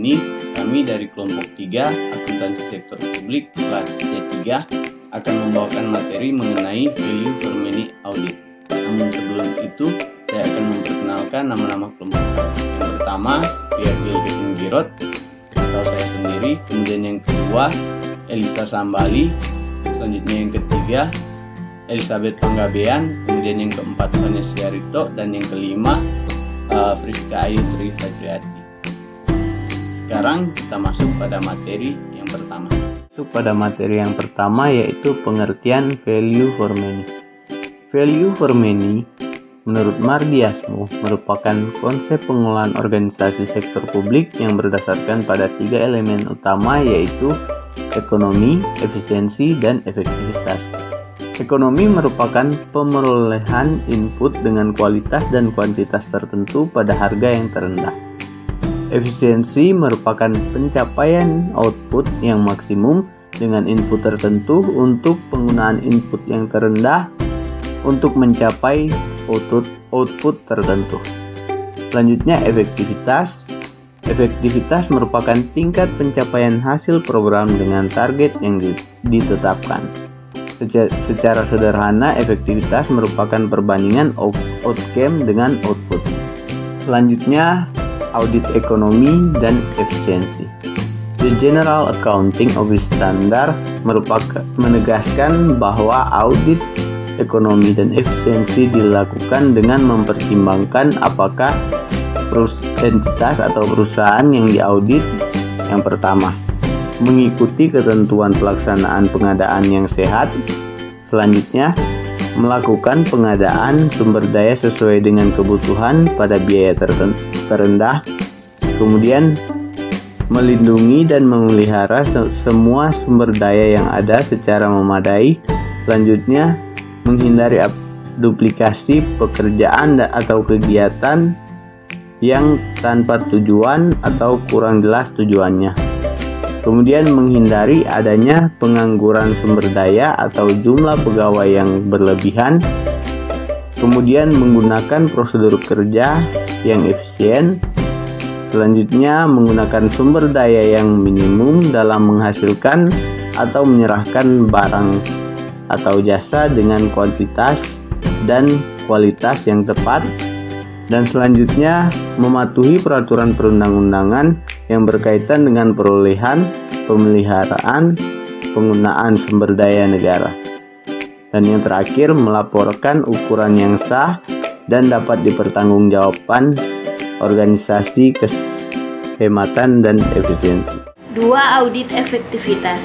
ini, kami dari kelompok 3 Akuntansi Sektor Publik kelas C3 akan membawakan materi mengenai Value for Money Audit. Namun sebelum itu, saya akan memperkenalkan nama-nama kelompok. Yang pertama, Pierre Girot atau saya sendiri. Kemudian yang kedua, Elisa Sambali. Selanjutnya yang ketiga, Elizabeth Panggabean. Kemudian yang keempat, Vanessa Rito. Dan yang kelima, Friska Ayu Tri Fajriati. Sekarang kita masuk pada materi yang pertama. Pada materi yang pertama yaitu pengertian value for money. Value for money menurut Mardi Asmo merupakan konsep pengelolaan organisasi sektor publik yang berdasarkan pada 3 elemen utama yaitu ekonomi, efisiensi, dan efektivitas. Ekonomi merupakan pemerolehan input dengan kualitas dan kuantitas tertentu pada harga yang terendah. Efisiensi merupakan pencapaian output yang maksimum dengan input tertentu untuk penggunaan input yang terendah untuk mencapai output tertentu. Selanjutnya efektivitas. Efektivitas merupakan tingkat pencapaian hasil program dengan target yang ditetapkan. Secara sederhana, efektivitas merupakan perbandingan outcome dengan output. Selanjutnya, audit ekonomi dan efisiensi. The General Accounting Office Standard menegaskan bahwa audit ekonomi dan efisiensi dilakukan dengan mempertimbangkan apakah entitas atau perusahaan yang diaudit yang pertama mengikuti ketentuan pelaksanaan pengadaan yang sehat. Selanjutnya, melakukan pengadaan sumber daya sesuai dengan kebutuhan pada biaya terendah. Kemudian, melindungi dan memelihara semua sumber daya yang ada secara memadai. Selanjutnya, menghindari duplikasi pekerjaan atau kegiatan yang tanpa tujuan atau kurang jelas tujuannya. Kemudian menghindari adanya pengangguran sumber daya atau jumlah pegawai yang berlebihan. Kemudian menggunakan prosedur kerja yang efisien. Selanjutnya menggunakan sumber daya yang minimum dalam menghasilkan atau menyerahkan barang atau jasa dengan kuantitas dan kualitas yang tepat. Dan selanjutnya mematuhi peraturan perundang-undangan yang berkaitan dengan perolehan, pemeliharaan, penggunaan sumber daya negara. Dan yang terakhir, melaporkan ukuran yang sah dan dapat dipertanggungjawabkan organisasi kehematan dan efisiensi. 2. Audit efektivitas.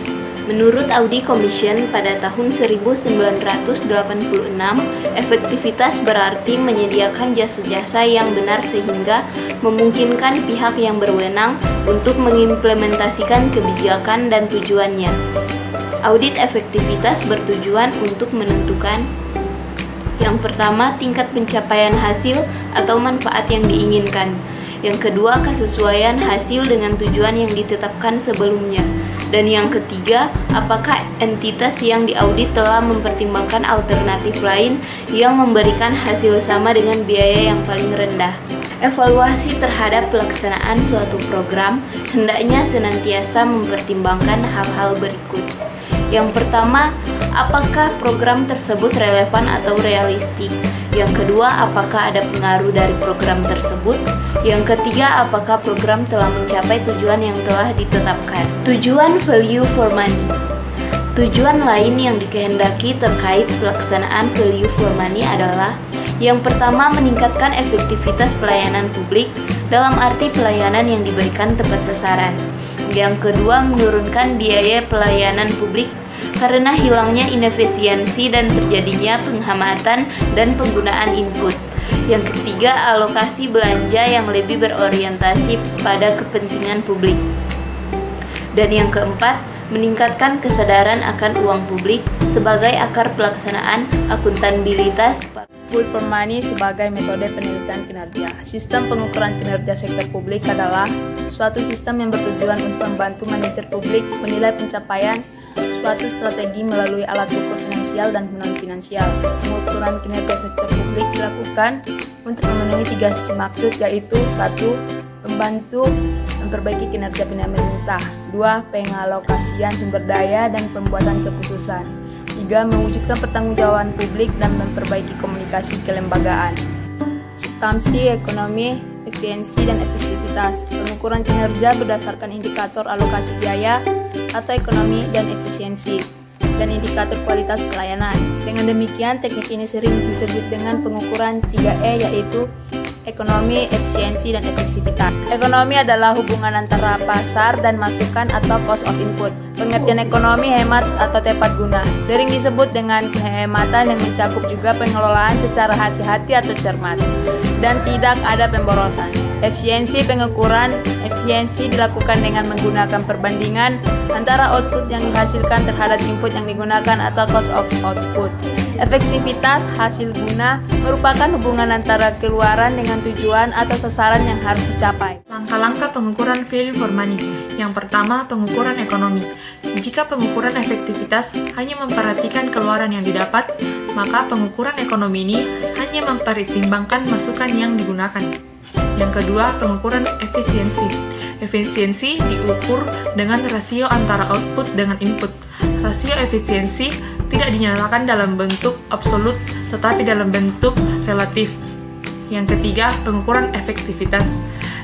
Menurut Audit Commission pada tahun 1986, efektivitas berarti menyediakan jasa-jasa yang benar sehingga memungkinkan pihak yang berwenang untuk mengimplementasikan kebijakan dan tujuannya. Audit efektivitas bertujuan untuk menentukan yang pertama, tingkat pencapaian hasil atau manfaat yang diinginkan. Yang kedua, kesesuaian hasil dengan tujuan yang ditetapkan sebelumnya. Dan yang ketiga, apakah entitas yang diaudit telah mempertimbangkan alternatif lain yang memberikan hasil sama dengan biaya yang paling rendah. Evaluasi terhadap pelaksanaan suatu program hendaknya senantiasa mempertimbangkan hal-hal berikut. Yang pertama, apakah program tersebut relevan atau realistik? Yang kedua, apakah ada pengaruh dari program tersebut? Yang ketiga, apakah program telah mencapai tujuan yang telah ditetapkan? Tujuan value for money. Tujuan lain yang dikehendaki terkait pelaksanaan value for money adalah yang pertama, meningkatkan efektivitas pelayanan publik dalam arti pelayanan yang diberikan tepat sasaran. Yang kedua, menurunkan biaya pelayanan publik karena hilangnya inefisiensi dan terjadinya penghematan dan penggunaan input. Yang ketiga, alokasi belanja yang lebih berorientasi pada kepentingan publik. Dan yang keempat, meningkatkan kesadaran akan uang publik sebagai akar pelaksanaan akuntabilitas. Value for money sebagai metode penelitian kinerja. Sistem pengukuran kinerja sektor publik adalah suatu sistem yang bertujuan untuk membantu manajer publik menilai pencapaian suatu strategi melalui alat ukur finansial dan non-finansial. Pengukuran kinerja sektor publik dilakukan untuk memenuhi 3 maksud, yaitu 1. membantu memperbaiki kinerja pemerintah. 2. Pengalokasian sumber daya dan pembuatan keputusan. 3. Mewujudkan pertanggungjawaban publik dan memperbaiki komunikasi kelembagaan. Substansi ekonomi, efisiensi dan efektivitas. Pengukuran kinerja berdasarkan indikator alokasi biaya atau ekonomi dan efisiensi dan indikator kualitas pelayanan. Dengan demikian, teknik ini sering disebut dengan pengukuran 3E, yaitu ekonomi, efisiensi, dan efektivitas. Ekonomi adalah hubungan antara pasar dan masukan atau cost of input. Pengertian ekonomi hemat atau tepat guna. Sering disebut dengan kehematan yang mencakup juga pengelolaan secara hati-hati atau cermat dan tidak ada pemborosan. Efisiensi pengukuran efisiensi dilakukan dengan menggunakan perbandingan antara output yang dihasilkan terhadap input yang digunakan atau cost of output. Efektivitas hasil guna merupakan hubungan antara keluaran dengan tujuan atau sasaran yang harus dicapai. Langkah-langkah pengukuran value for money. Yang pertama, pengukuran ekonomi. Jika pengukuran efektivitas hanya memperhatikan keluaran yang didapat, maka pengukuran ekonomi ini hanya mempertimbangkan masukan yang digunakan. Yang kedua, pengukuran efisiensi. Efisiensi diukur dengan rasio antara output dengan input. Rasio efisiensi tidak dinyatakan dalam bentuk absolut, tetapi dalam bentuk relatif. Yang ketiga, pengukuran efektivitas.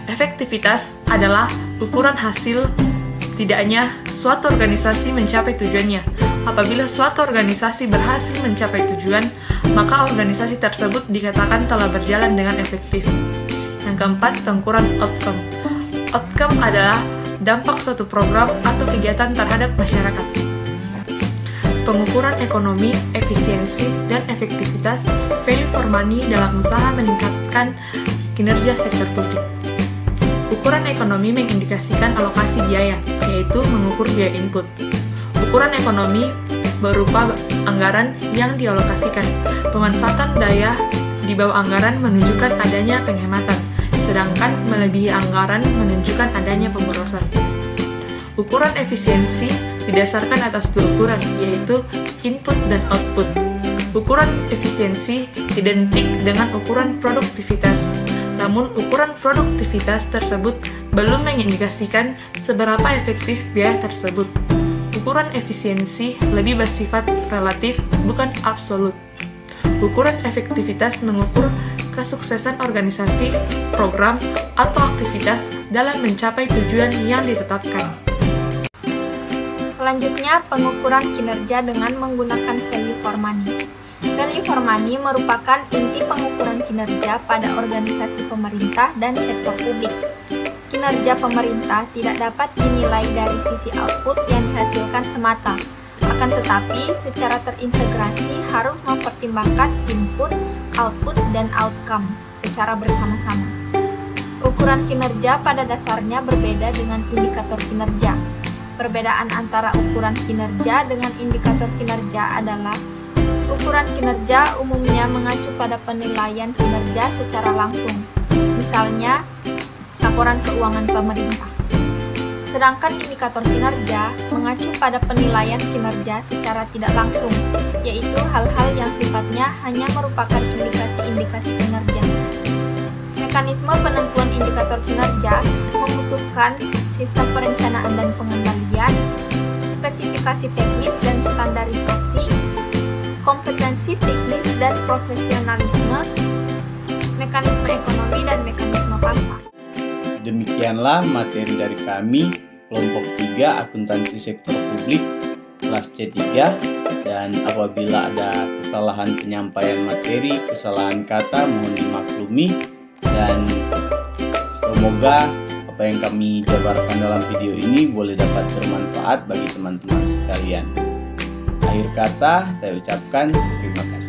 Efektivitas adalah ukuran hasil tidaknya suatu organisasi mencapai tujuannya. Apabila suatu organisasi berhasil mencapai tujuan, maka organisasi tersebut dikatakan telah berjalan dengan efektif. Yang keempat, pengukuran outcome. Outcome adalah dampak suatu program atau kegiatan terhadap masyarakat. Pengukuran ekonomi, efisiensi, dan efektivitas value for money dalam usaha meningkatkan kinerja sektor publik. Ukuran ekonomi mengindikasikan alokasi biaya, yaitu mengukur biaya input. Ukuran ekonomi berupa anggaran yang dialokasikan. Pemanfaatan daya di bawah anggaran menunjukkan adanya penghematan, sedangkan melebihi anggaran menunjukkan adanya pemborosan. Ukuran efisiensi didasarkan atas dua ukuran, yaitu input dan output. Ukuran efisiensi identik dengan ukuran produktivitas, namun ukuran produktivitas tersebut belum mengindikasikan seberapa efektif biaya tersebut. Ukuran efisiensi lebih bersifat relatif, bukan absolut. Ukuran efektivitas mengukur kesuksesan organisasi, program, atau aktivitas dalam mencapai tujuan yang ditetapkan. Selanjutnya, pengukuran kinerja dengan menggunakan value for money. Value for money merupakan inti pengukuran kinerja pada organisasi pemerintah dan sektor publik. Kinerja pemerintah tidak dapat dinilai dari sisi output yang dihasilkan semata, akan tetapi secara terintegrasi harus mempertimbangkan input, output, dan outcome secara bersama-sama. Ukuran kinerja pada dasarnya berbeda dengan indikator kinerja. Perbedaan antara ukuran kinerja dengan indikator kinerja adalah ukuran kinerja umumnya mengacu pada penilaian kinerja secara langsung, misalnya laporan keuangan pemerintah. Sedangkan indikator kinerja mengacu pada penilaian kinerja secara tidak langsung, yaitu hal-hal yang sifatnya hanya merupakan indikasi-indikasi kinerja. Mekanisme penentuan indikator kinerja membutuhkan sistem perencanaan dan pengendalian, spesifikasi teknis dan standarisasi, kompetensi teknis dan profesionalisme, mekanisme ekonomi dan mekanisme pasar. Demikianlah materi dari kami, kelompok 3 akuntansi sektor publik, kelas C3, dan apabila ada kesalahan penyampaian materi, kesalahan kata mohon dimaklumi, dan semoga apa yang kami jabarkan dalam video ini boleh dapat bermanfaat bagi teman-teman sekalian. Akhir kata, saya ucapkan terima kasih.